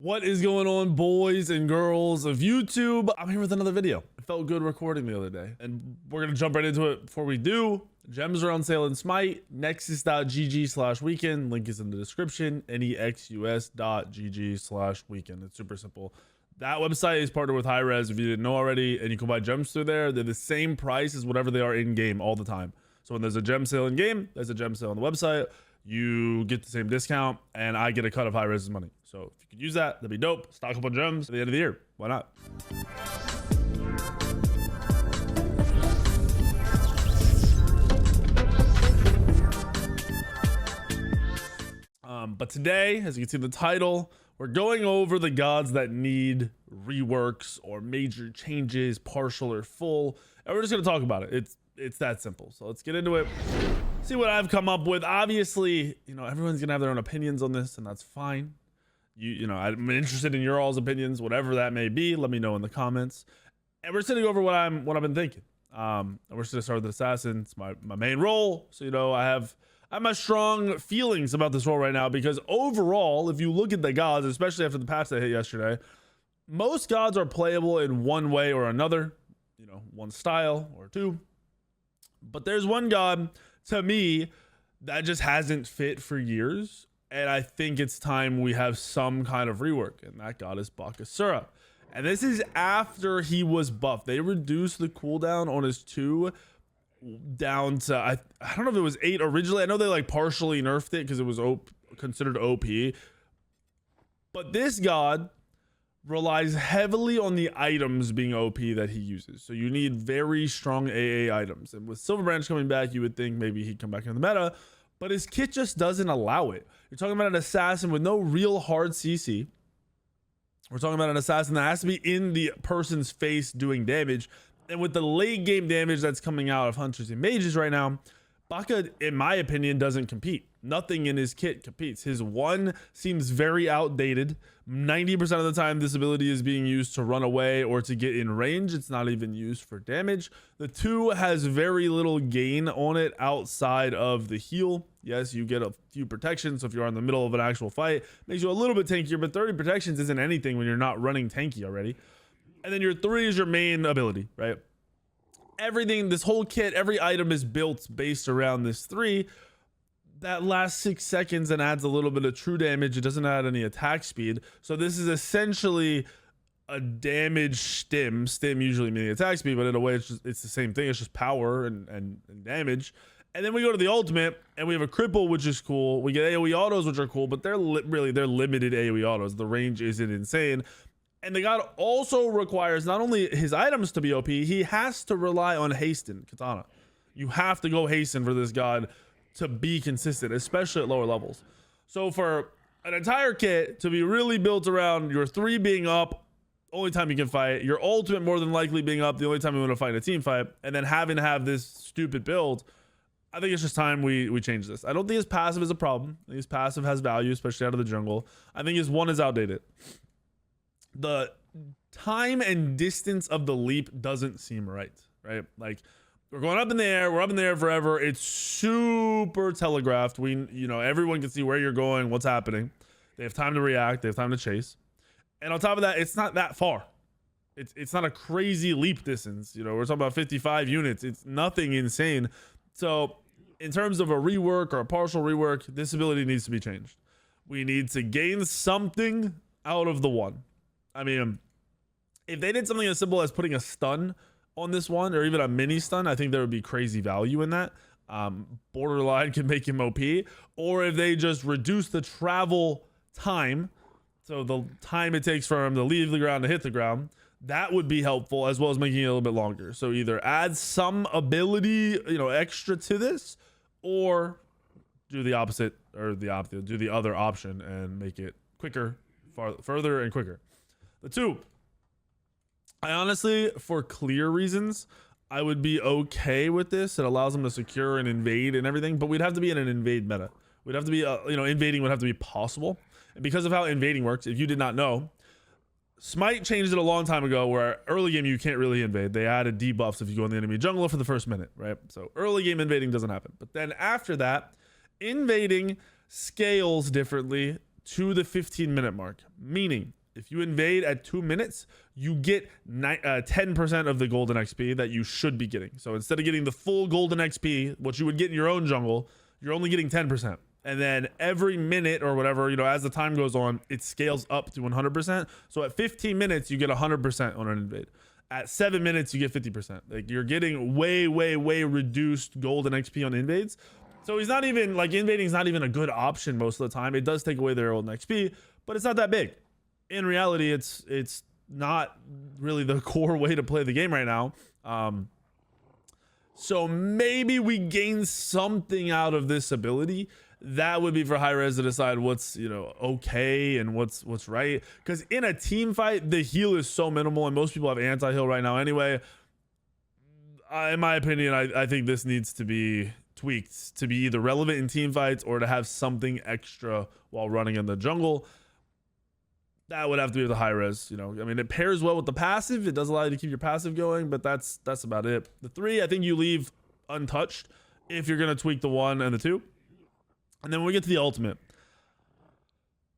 What is going on, boys and girls of YouTube? I'm here with another video. It felt good recording the other day, and we're gonna jump right into it. Before we do, gems are on sale in Smite, nexus.gg/weekend. Link is in the description. nexus.gg/weekend. It's super simple. That website is partnered with High Res, if you didn't know already, and you can buy gems through there. They're the same price as whatever they are in game all the time. So when there's a gem sale in game, there's a gem sale on the website. You get the same discount, and I get a cut of High Res's money. So if you could use that, that'd be dope. Stock up on gems at the end of the year. Why not? But today, as you can see in the title, we're going over the gods that need reworks or major changes, partial or full, and we're just going to talk about it. It's that simple. So let's get into it. See what I've come up with. Obviously, everyone's gonna have their own opinions on this, and that's fine. I'm interested in your all's opinions, whatever that may be. Let me know in the comments. And we're sitting over what I've been thinking. And we're just gonna start with the assassin. It's my main role. So I have my strong feelings about this role right now, because overall, if you look at the gods, especially after the patch that hit yesterday, most gods are playable in one way or another. One style or two. But there's one god, to me, that just hasn't fit for years, and I think it's time we have some kind of rework, and that god is Bakasura. And this is after he was buffed. They reduced the cooldown on his 2 down to, I don't know if it was 8 originally. I know they partially nerfed it because it was considered OP. But this god relies heavily on the items being OP that he uses. So you need very strong AA items. And with Silver Branch coming back, you would think maybe he'd come back in the meta, but his kit just doesn't allow it. You're talking about an assassin with no real hard CC. We're talking about an assassin that has to be in the person's face doing damage. And with the late game damage that's coming out of Hunters and Mages right now, Baka, in my opinion, doesn't compete. Nothing in his kit competes. His 1 seems very outdated. 90% of the time, this ability is being used to run away or to get in range. It's not even used for damage. The 2 has very little gain on it outside of the heal. Yes, you get a few protections. So if you're in the middle of an actual fight, makes you a little bit tankier, but 30 protections isn't anything when you're not running tanky already. And then your 3 is your main ability, right? Everything, this whole kit, every item is built based around this 3. That lasts 6 seconds and adds a little bit of true damage. It doesn't add any attack speed. So this is essentially a damage stim. Stim usually meaning attack speed, but in a way it's the same thing. It's just power and damage. And then we go to the ultimate, and we have a cripple, which is cool. We get AoE autos, which are cool, but they're limited AoE autos. The range isn't insane. And the god also requires not only his items to be OP, he has to rely on hasten katana. You have to go hasten for this god to be consistent, especially at lower levels. So for an entire kit to be really built around your 3 being up, only time you can fight, your ultimate more than likely being up, the only time you want to fight in a team fight, and then having to have this stupid build, I think it's just time we change this. I don't think his passive is a problem. I think his passive has value, especially out of the jungle. I think his 1 is outdated. The time and distance of the leap doesn't seem right? We're going up in the air, we're up in the air forever. It's super telegraphed. Everyone can see where you're going, what's happening. They have time to react, they have time to chase. And on top of that, it's not that far. It's not a crazy leap distance. We're talking about 55 units. It's nothing insane. So in terms of a rework or a partial rework, this ability needs to be changed. We need to gain something out of the 1. I mean, if they did something as simple as putting a stun on this 1, or even a mini stun, I think there would be crazy value in that. Borderline can make him OP. Or if they just reduce the travel time, so the time it takes for him to leave the ground to hit the ground, that would be helpful, as well as making it a little bit longer. So either add some ability, extra to this, or do the opposite, or do the other option and make it quicker, further and quicker. The 2, I honestly, for clear reasons, I would be okay with this. It allows them to secure and invade and everything, but we'd have to be in an invade meta. We'd have to be, invading would have to be possible. And because of how invading works, if you did not know, Smite changed it a long time ago, where early game you can't really invade. They added debuffs if you go in the enemy jungle for the first minute, right? So early game invading doesn't happen. But then after that, invading scales differently to the 15-minute mark, meaning if you invade at 2 minutes, you get 10% of the golden XP that you should be getting. So instead of getting the full golden XP, what you would get in your own jungle, you're only getting 10%. And then every minute or whatever, you know, as the time goes on, it scales up to 100%. So at 15 minutes, you get 100% on an invade. At 7 minutes, you get 50%. Like, you're getting way reduced golden XP on invades. So he's not even, like, invading is not even a good option most of the time. It does take away their golden XP, but it's not that big. In reality, it's not really the core way to play the game right now. So maybe we gain something out of this ability. That would be for high res to decide what's, you know, okay and what's right. Because in a team fight, the heal is so minimal, and most people have anti-heal right now anyway. In my opinion, I think this needs to be tweaked to be either relevant in team fights or to have something extra while running in the jungle. That would have to be the high res, you know. I mean, it pairs well with the passive. It does allow you to keep your passive going, but that's about it. The 3, I think you leave untouched if you're gonna tweak the 1 and the 2. And then when we get to the ultimate,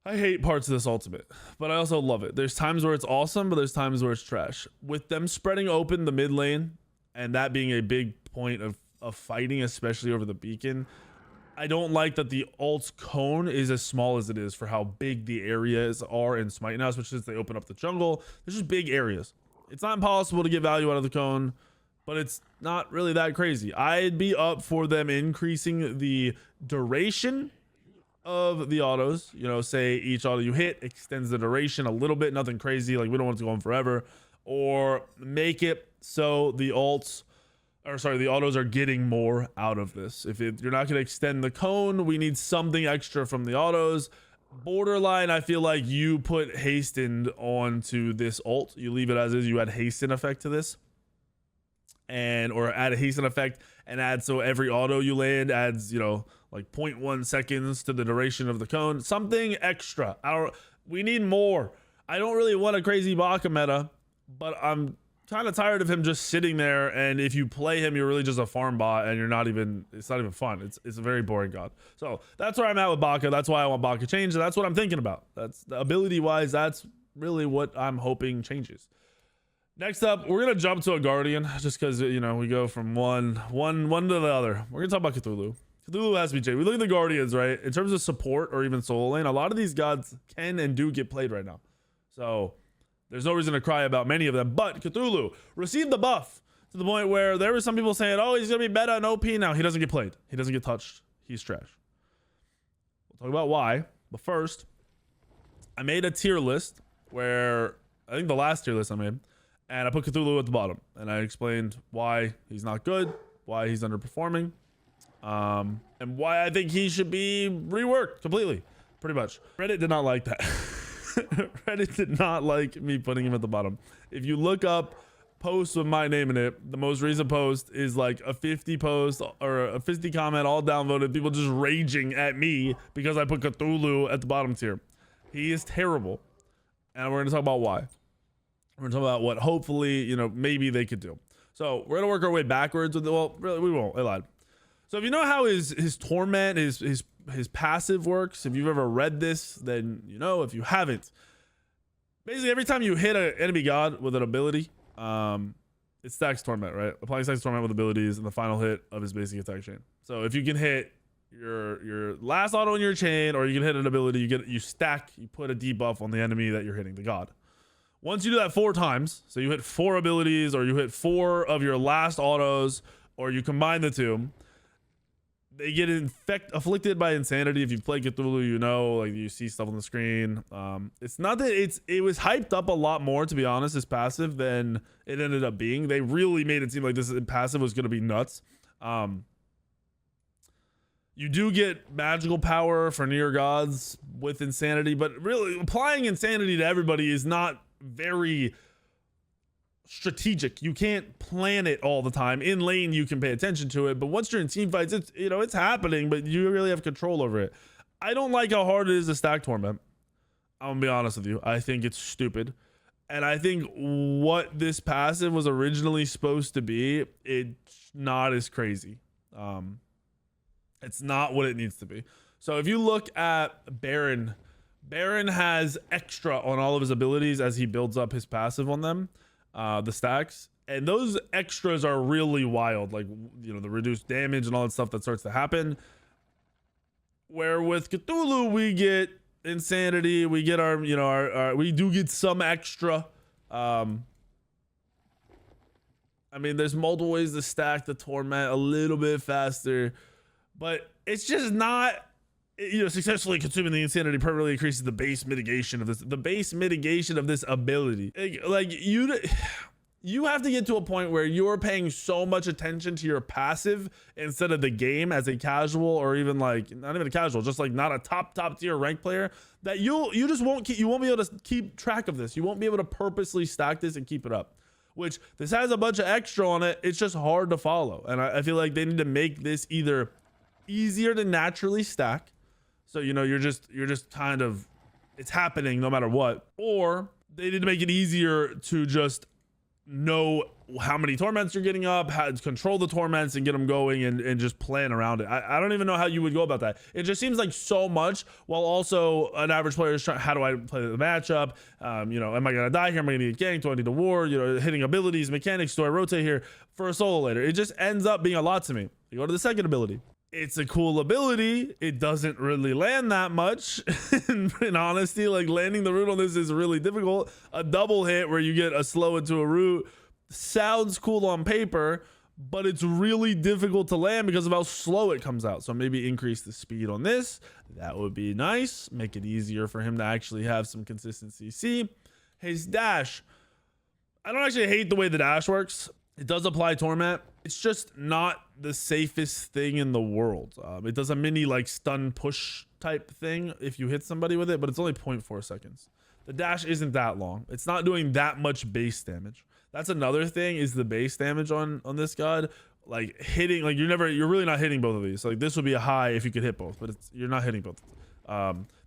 I hate parts of this ultimate, but I also love it. There's times where it's awesome, but there's times where it's trash. With them spreading open the mid lane, and that being a big point of fighting, especially over the beacon, I don't like that the ult's cone is as small as it is for how big the areas are in Smite now, especially as they open up the jungle. There's just big areas. It's not impossible to get value out of the cone, but it's not really that crazy. I'd be up for them increasing the duration of the autos. You know, say each auto you hit extends the duration a little bit, nothing crazy. Like, we don't want it to go on forever. Or make it so the autos are getting more out of this. If you're not going to extend the cone, we need something extra from the autos. Borderline, I feel like you put hastened onto this ult. You leave it as is. You add hasten effect to this, or add a hasten effect and add so every auto you land adds, you know, like 0.1 seconds to the duration of the cone. Something extra. We need more. I don't really want a crazy Baka meta, but I'm kind of tired of him just sitting there, and if you play him, you're really just a farm bot, and it's not even fun. It's a very boring god. So that's where I'm at with Baka. That's why I want Baka changed, and that's what I'm thinking about. That's ability wise, that's really what I'm hoping changes. Next up, we're gonna jump to a Guardian, just because, you know, we go from one to the other. We're gonna talk about Cthulhu. Cthulhu has to be changed. We look at the Guardians, right? In terms of support or even solo lane, a lot of these gods can and do get played right now. So there's no reason to cry about many of them, but Cthulhu received the buff to the point where there were some people saying, oh, he's going to be better and OP now. He doesn't get played. He doesn't get touched. He's trash. We'll talk about why. But first, I made a tier list where, I think the last tier list I made, and I put Cthulhu at the bottom. And I explained why he's not good, why he's underperforming, and why I think he should be reworked completely, pretty much. Reddit did not like that. Reddit did not like me putting him at the bottom. If you look up posts with my name in it, the most recent post is like a 50 post or a 50 comment, all downvoted, people just raging at me because I put Cthulhu at the bottom tier. He is terrible, and we're going to talk about why. We're going to talk about what hopefully, you know, maybe they could do. So we're going to work our way backwards with well, really, we won't. I lied. So if you know how his torment, his passive works, if you've ever read this, then you know. If you haven't, basically every time you hit an enemy god with an ability, it stacks torment, right? Applying stacks torment with abilities in the final hit of his basic attack chain. So if you can hit your last auto in your chain, or you can hit an ability, you stack, you put a debuff on the enemy that you're hitting, the god. Once you do that 4 times, so you hit 4 abilities, or you hit 4 of your last autos, or you combine the 2, they get afflicted by insanity. If you've played Cthulhu, you know, like, you see stuff on the screen. It's not that it was hyped up a lot more, to be honest, as passive than it ended up being. They really made it seem like this passive was going to be nuts. You do get magical power for near gods with insanity, but really applying insanity to everybody is not very strategic. You can't plan it all the time. In lane, you can pay attention to it, but once you're in team fights, it's happening, but you really have control over it. I don't like how hard it is to stack torment. I'm gonna be honest with you. I think it's stupid, and I think what this passive was originally supposed to be, it's not as crazy. It's not what it needs to be. So if you look at Baron Baron has extra on all of his abilities as he builds up his passive on them, the stacks. And those extras are really wild, like, you know, the reduced damage and all that stuff that starts to happen. Where with Cthulhu, we get insanity, we get our, you know, our we do get some extra. I mean, there's multiple ways to stack the torment a little bit faster, but it's just not, you know, successfully consuming the insanity permanently increases the base mitigation of this, ability. Like you have to get to a point where you're paying so much attention to your passive instead of the game as a casual, or even like not even a casual, just like not a top tier rank player, that you just won't be able to keep track of this. You won't be able to purposely stack this and keep it up, which this has a bunch of extra on it. It's just hard to follow. And I feel like they need to make this either easier to naturally stack, so, you know, you're just kind of, it's happening no matter what, or they need to make it easier to just know how many torments you're getting up, how to control the torments and get them going, and just plan around it. I don't even know how you would go about that. It just seems like so much, while also an average player is trying, how do I play the matchup? You know, am I gonna die here? Am I gonna get ganked? Do I need to war? You know, hitting abilities, mechanics, do I rotate here for a solo later? It just ends up being a lot to me. You go to the second ability. It's a cool ability. It doesn't really land that much. In honesty, like, landing the root on this is really difficult. A double hit where you get a slow into a root sounds cool on paper, but it's really difficult to land because of how slow it comes out. So maybe increase the speed on this. That would be nice. Make it easier for him to actually have some consistency. See, his dash. I don't actually hate the way the dash works. It does apply torment. It's just not the safest thing in the world. It does a mini like stun push type thing if you hit somebody with it, but it's only 0.4 seconds. The dash isn't that long. It's not doing that much base damage. That's another thing, is the base damage on this god. Like hitting, like you're really not hitting both of these. Like this would be a high if you could hit both, but you're not hitting both.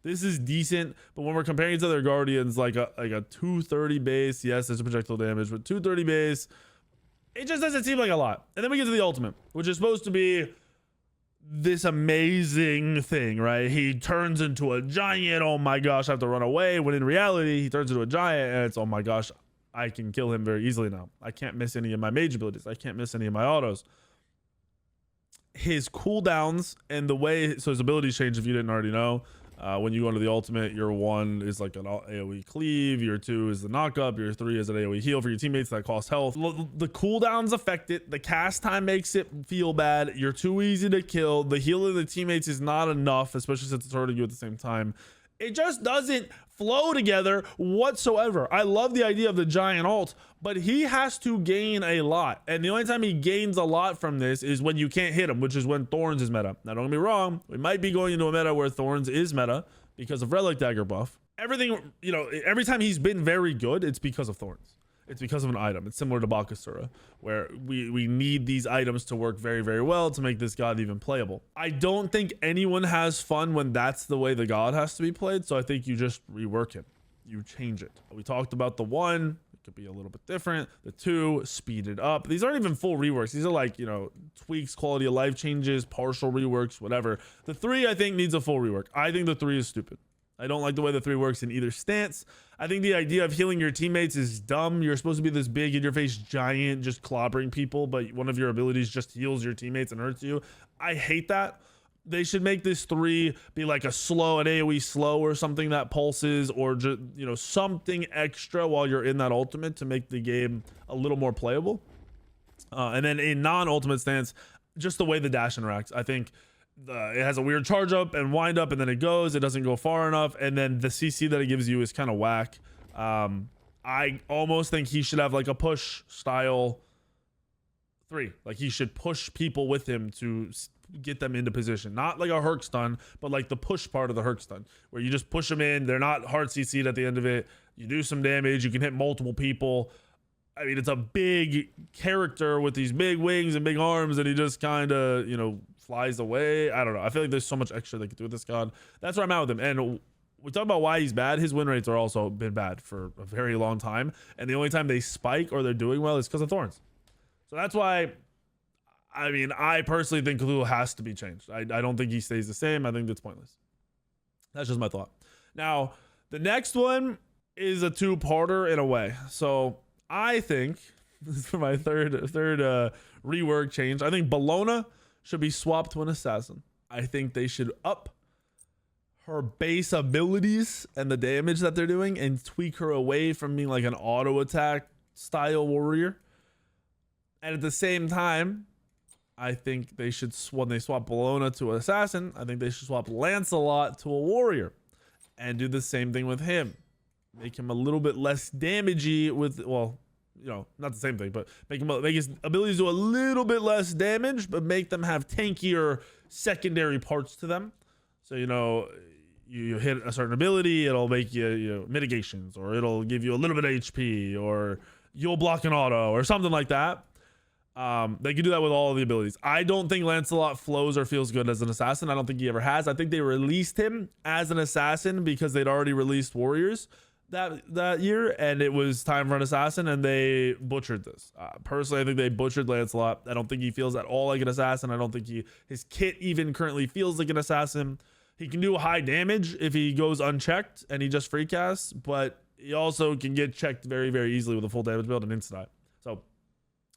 This is decent, but when we're comparing it to their guardians, like a 230 base, yes, there's a projectile damage, but 230 base, it just doesn't seem like a lot. And then we get to the ultimate, which is supposed to be this amazing thing, right? He turns into a giant. Oh my gosh, I have to run away. When in reality, he turns into a giant and it's, oh my gosh, I can kill him very easily now. I can't miss any of my mage abilities. I can't miss any of my autos. His cooldowns and the way, so his abilities change if you didn't already know. When you go into the ultimate, your 1 is like an AoE cleave, your 2 is the knockup, your 3 is an AoE heal for your teammates that cost health. The cooldowns affect it, the cast time makes it feel bad, you're too easy to kill, the heal of the teammates is not enough, especially since it's hurting you at the same time. It just doesn't flow together whatsoever. I love the idea of the giant ult, but he has to gain a lot, and the only time he gains a lot from this is when you can't hit him, which is when Thorns is meta. Now don't get me wrong, we might be going into a meta where Thorns is meta because of Relic Dagger buff. Everything, you know, every time he's been very good, it's because of Thorns. It's because of an item. It's similar to Bakasura, where we need these items to work very, very well to make this god even playable. I don't think anyone has fun when that's the way the god has to be played, so I think you just rework him. You change it. We talked about the 1, it could be a little bit different. The 2, speed it up. These aren't even full reworks. These are like, you know, tweaks, quality of life changes, partial reworks, whatever. The 3, I think, needs a full rework. I think the 3 is stupid. I don't like the way the 3 works in either stance. I think the idea of healing your teammates is dumb. You're supposed to be this big in your face giant just clobbering people, but one of your abilities just heals your teammates and hurts you. I hate that. They should make this 3 be like an AoE slow or something that pulses, or just, you know, something extra while you're in that ultimate to make the game a little more playable. And then in non-ultimate stance, just the way the dash interacts. I think it has a weird charge up and wind up, and then it doesn't go far enough, and then the CC that it gives you is kind of whack. I almost think he should have like a push style 3. Like he should push people with him to get them into position, not like a Herc stun, but like the push part of the Herc stun, where you just push them in, they're not hard CC'd at the end of it, you do some damage, you can hit multiple people. I mean, it's a big character with these big wings and big arms, and he just kind of, you know, flies away. I don't know. I feel like there's so much extra they could do with this god. That's where I'm at with him. And we talk about why he's bad. His win rates are also been bad for a very long time. And the only time they spike or they're doing well is because of Thorns. So that's why, I mean, I personally think Cthulhu has to be changed. I don't think he stays the same. I think that's pointless. That's just my thought. Now, the next one is a two-parter in a way. So I think this is for my third rework change. I think Bologna should be swapped to an assassin. I think they should up her base abilities and the damage that they're doing and tweak her away from being like an auto attack style warrior. And at the same time, I think they should, when they swap Bologna to an assassin, I think they should swap Lancelot to a warrior and do the same thing with him. Make him a little bit less damagey with, well, you know, not the same thing, but make his abilities do a little bit less damage, but make them have tankier secondary parts to them. So, you know, you hit a certain ability, it'll make you, mitigations, or it'll give you a little bit of HP, or you'll block an auto, or something like that. They can do that with all of the abilities. I don't think Lancelot flows or feels good as an assassin. I don't think he ever has. I think they released him as an assassin because they'd already released warriors that year, and it was time for an assassin, and they butchered this. Personally, I think they butchered Lancelot. I don't think he feels at all like an assassin. I don't think his kit even currently feels like an assassin. He can do high damage if he goes unchecked and he just free casts, but he also can get checked very, very easily with a full damage build and instant. So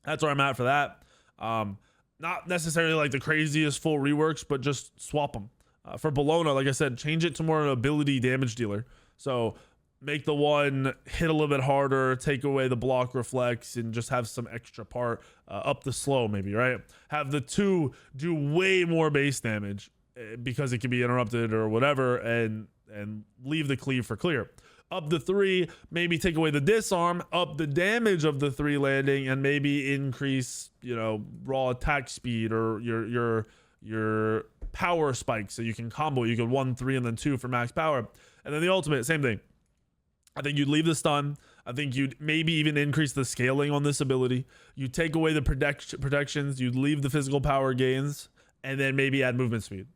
that's where I'm at for that. Not necessarily like the craziest full reworks, but just swap them. For Bologna, like I said, change it to more an ability damage dealer. So make the one hit a little bit harder, take away the block reflex, and just have some extra part, up the slow maybe, right? Have the two do way more base damage because it can be interrupted or whatever, and leave the cleave for clear. Up the three, maybe take away the disarm, up the damage of the three landing, and maybe increase, raw attack speed or your power spike, so you can combo. You can 1, 3, and then 2 for max power. And then the ultimate, same thing. I think you'd leave the stun. I think you'd maybe even increase the scaling on this ability. You take away the protections. You'd leave the physical power gains, and then maybe add movement speed,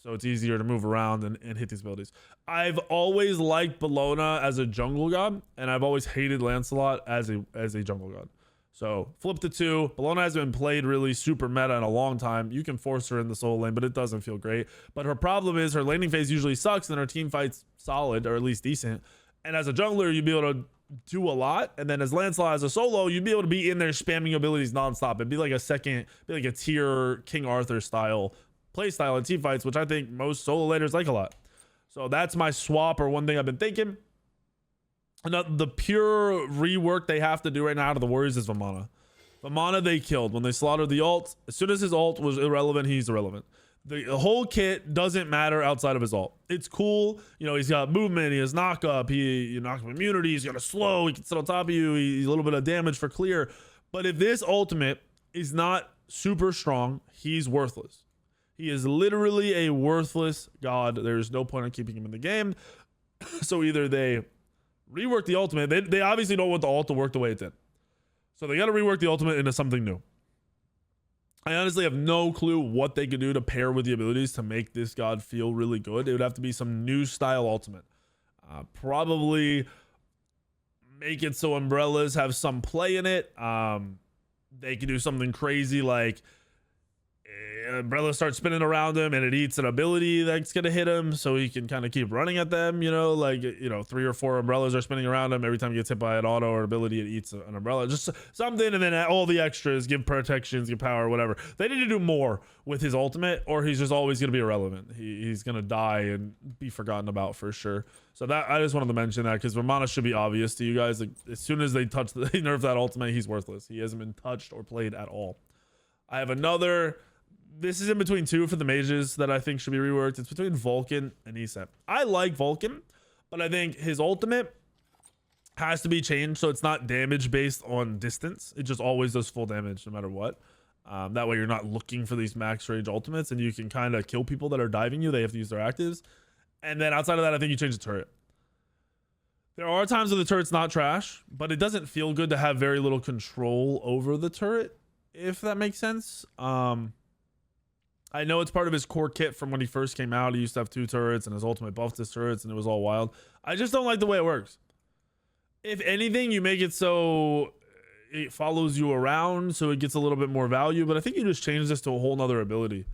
so it's easier to move around and hit these abilities. I've always liked Bologna as a jungle god, and I've always hated Lancelot as a jungle god. So flip the two. Bologna hasn't been played really super meta in a long time. You can force her in the solo lane, but it doesn't feel great. But her problem is her laning phase usually sucks, and her team fight's solid, or at least decent. And as a jungler, you'd be able to do a lot. And then as Lancelot as a solo, you'd be able to be in there spamming abilities nonstop. It'd be like a tier King Arthur style play style in team fights, which I think most solo laners like a lot. So that's my swap, or one thing I've been thinking. And the pure rework they have to do right now to the Warriors is Vamana. Vamana they killed when they slaughtered the ult. As soon as his ult was irrelevant, he's irrelevant. The whole kit doesn't matter outside of his ult. It's cool. He's got movement. He has knock up. You knock him immunity. He's got a slow. He can sit on top of you. He's a little bit of damage for clear. But if this ultimate is not super strong, he's worthless. He is literally a worthless god. There's no point in keeping him in the game. So either they rework the ultimate. They obviously don't want the ult to work the way it did. So they got to rework the ultimate into something new. I honestly have no clue what they could do to pair with the abilities to make this god feel really good. It would have to be some new style ultimate. Probably make it so umbrellas have some play in it. They could do something crazy like umbrella starts spinning around him and it eats an ability that's gonna hit him, so he can kind of keep running at them. 3 or 4 umbrellas are spinning around him. Every time he gets hit by an auto or ability, it eats an umbrella. Just something, and then all the extras, give protections, give power, whatever. They need to do more with his ultimate, or he's just always gonna be irrelevant. He's gonna die and be forgotten about for sure. So that, I just wanted to mention that, because Vamana should be obvious to you guys. Like, as soon as they nerf that ultimate, he's worthless. He hasn't been touched or played at all. I have another. This is in between two for the mages that I think should be reworked. It's between Vulcan and Iset. I like Vulcan, but I think his ultimate has to be changed so it's not damage based on distance. It just always does full damage no matter what. That way you're not looking for these max range ultimates, and you can kind of kill people that are diving you. They have to use their actives. And then outside of that, I think you change the turret. There are times where the turret's not trash, but it doesn't feel good to have very little control over the turret, if that makes sense. I know it's part of his core kit from when he first came out. He used to have 2 turrets, and his ultimate buffed his turrets, and it was all wild. I just don't like the way it works. If anything, you make it so it follows you around, so it gets a little bit more value. But I think you just change this to a whole nother ability.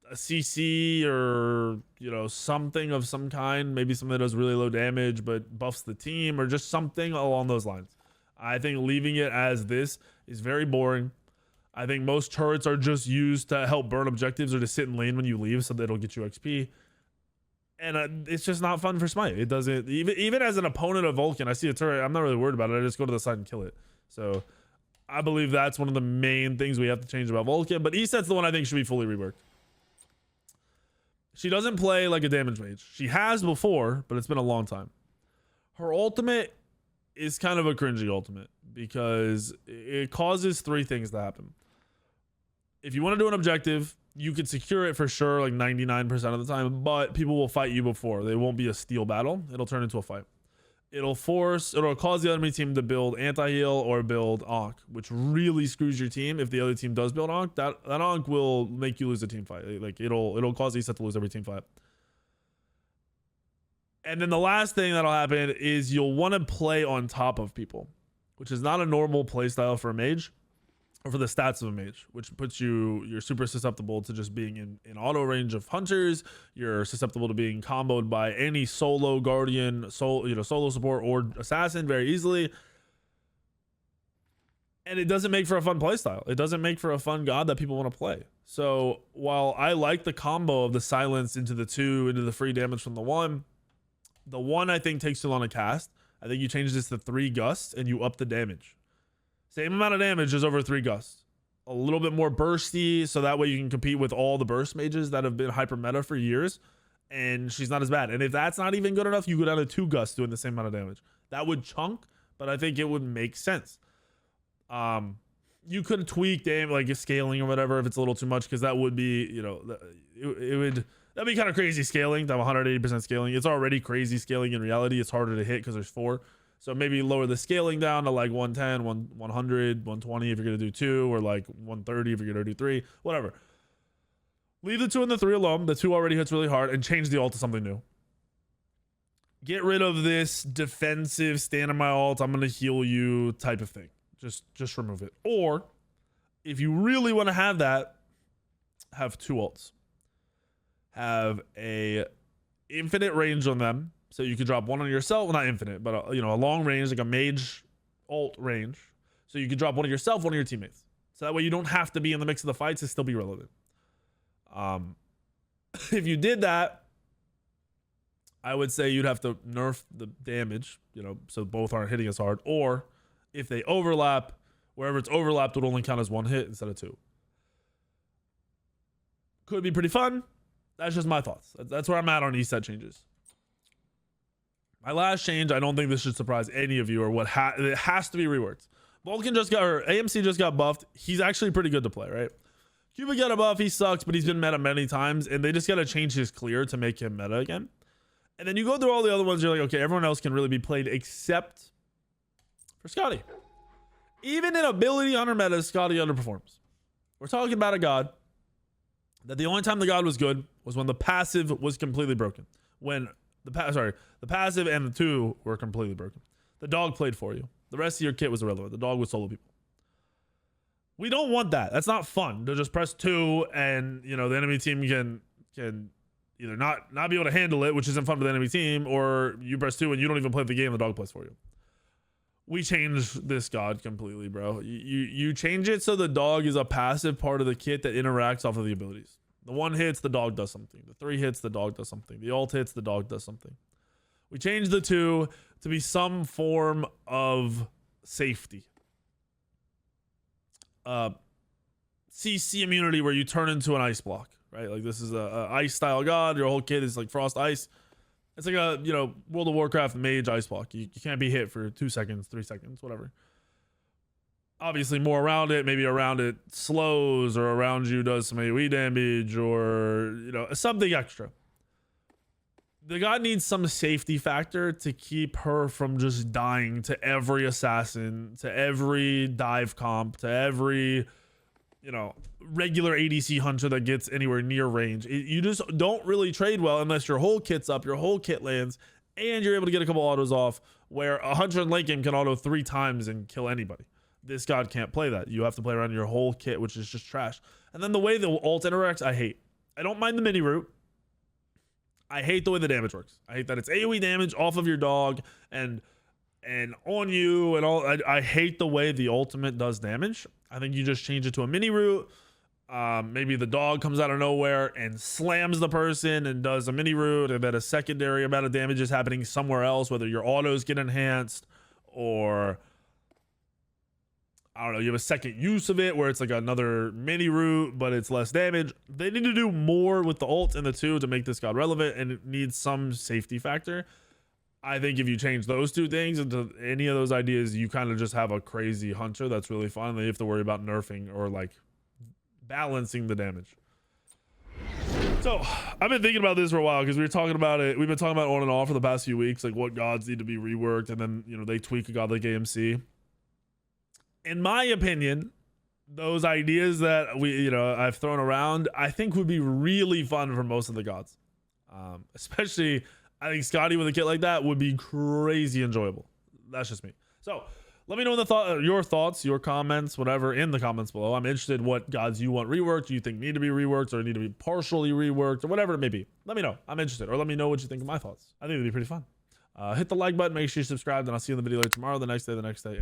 a CC or, you know, something of some kind, maybe something that does really low damage but buffs the team, or just something along those lines. I think leaving it as this is very boring. I think most turrets are just used to help burn objectives or to sit in lane when you leave so that it'll get you XP. And it's just not fun for Smite. It doesn't, even as an opponent of Vulcan, I see a turret, I'm not really worried about it. I just go to the side and kill it. So I believe that's one of the main things we have to change about Vulcan. But Eset's the one I think should be fully reworked. She doesn't play like a damage mage. She has before, but it's been a long time. Her ultimate is kind of a cringy ultimate because it causes three things to happen. If you want to do an objective, you could secure it for sure, like 99% of the time, but people will fight you before. They won't be a steal battle. It'll turn into a fight. It'll cause the enemy team to build anti-heal or build Ankh, which really screws your team. If the other team does build Ankh, that Ankh will make you lose a team fight. Like it'll cause Eset to lose every team fight. And then the last thing that'll happen is you'll want to play on top of people, which is not a normal play style for a mage or for the stats of a mage, which puts you're super susceptible to just being in auto range of hunters. You're susceptible to being comboed by any solo guardian, solo support or assassin very easily. And it doesn't make for a fun play style. It doesn't make for a fun god that people want to play. So while I like the combo of the silence into the 2, into the free damage from the 1, the 1 I think takes too long to cast. I think you change this to 3 gusts and you up the damage. Same amount of damage as over 3 gusts. A little bit more bursty, so that way you can compete with all the burst mages that have been hyper meta for years. And she's not as bad. And if that's not even good enough, you go down to 2 gusts doing the same amount of damage. That would chunk, but I think it would make sense. You could tweak damage, like scaling or whatever, if it's a little too much, because that would be, you know, that'd be kind of crazy scaling to have 180% scaling. It's already crazy scaling in reality. It's harder to hit because there's 4. So maybe lower the scaling down to like 110, 100, 120 if you're going to do 2, or like 130 if you're going to do 3, whatever. Leave the 2 and the 3 alone. The 2 already hits really hard, and change the ult to something new. Get rid of this defensive stand in my ult, I'm going to heal you type of thing. Just remove it. Or if you really want to have that, have 2 ults. Have a infinite range on them. So you could drop 1 on yourself, well, not infinite, but a long range, like a mage ult range. So you could drop 1 on yourself, 1 on your teammates. So that way you don't have to be in the mix of the fights to still be relevant. If you did that, I would say you'd have to nerf the damage, so both aren't hitting as hard. Or if they overlap, wherever it's overlapped, it would only count as 1 hit instead of 2. Could be pretty fun. That's just my thoughts. That's where I'm at on ESET changes. My last change, I don't think this should surprise any of you, or it has to be reworked. Vulcan AMC just got buffed. He's actually pretty good to play, right? Cuba got a buff. He sucks, but he's been meta many times, and they just got to change his clear to make him meta again. And then you go through all the other ones, you're like, okay, everyone else can really be played except for Scotty. Even in ability under meta, Scotty underperforms. We're talking about a god that the only time the god was good was when the passive was completely broken. When the passive and the 2 were completely broken. The dog played for you. The rest of your kit was irrelevant. The dog would solo people. We don't want that. That's not fun to just press 2 and the enemy team can either not be able to handle it, which isn't fun for the enemy team, or you press 2 and you don't even play the game, the dog plays for you. We changed this god completely, bro. You change it so the dog is a passive part of the kit that interacts off of the abilities. The 1 hits, the dog does something. The 3 hits, the dog does something. The ult hits, the dog does something. We changed the 2 to be some form of safety. CC immunity where you turn into an ice block, right? Like this is a ice style god. Your whole kit is like frost ice. It's like a, World of Warcraft mage ice block. You can't be hit for 2 seconds, 3 seconds, whatever. Obviously more around it, maybe around it slows, or around you does some AoE damage, or something extra. The god needs some safety factor to keep her from just dying to every assassin, to every dive comp, to every regular ADC hunter that gets anywhere near range. You just don't really trade well unless your whole kit's up, your whole kit lands, and you're able to get a couple autos off, where a hunter in late game can auto 3 times and kill anybody. This god can't play that. You have to play around your whole kit, which is just trash. And then the way the ult interacts, I hate. I don't mind the mini root. I hate the way the damage works. I hate that it's AoE damage off of your dog and on you and all. I hate the way the ultimate does damage. I think you just change it to a mini root. Maybe the dog comes out of nowhere and slams the person and does a mini root, and then a secondary amount of damage is happening somewhere else, whether your autos get enhanced or I don't know, you have a second use of it where it's like another mini root, but it's less damage. They need to do more with the ult and the 2 to make this god relevant, and it needs some safety factor. I think if you change those 2 things into any of those ideas, you kind of just have a crazy hunter that's really fun. Then you have to worry about nerfing or like balancing the damage. So I've been thinking about this for a while because we were talking about it. We've been talking about it on and off for the past few weeks, like what gods need to be reworked, and then they tweak a god like AMC. In my opinion, those ideas that I've thrown around, I think would be really fun for most of the gods. Especially, I think Scotty with a kit like that would be crazy enjoyable. That's just me. So let me know your thoughts, your comments, whatever, in the comments below. I'm interested in what gods you want reworked, you think need to be reworked, or need to be partially reworked, or whatever it may be. Let me know. I'm interested. Or let me know what you think of my thoughts. I think it'd be pretty fun. Hit the like button, make sure you subscribe, and I'll see you in the video later tomorrow, the next day, and the next day.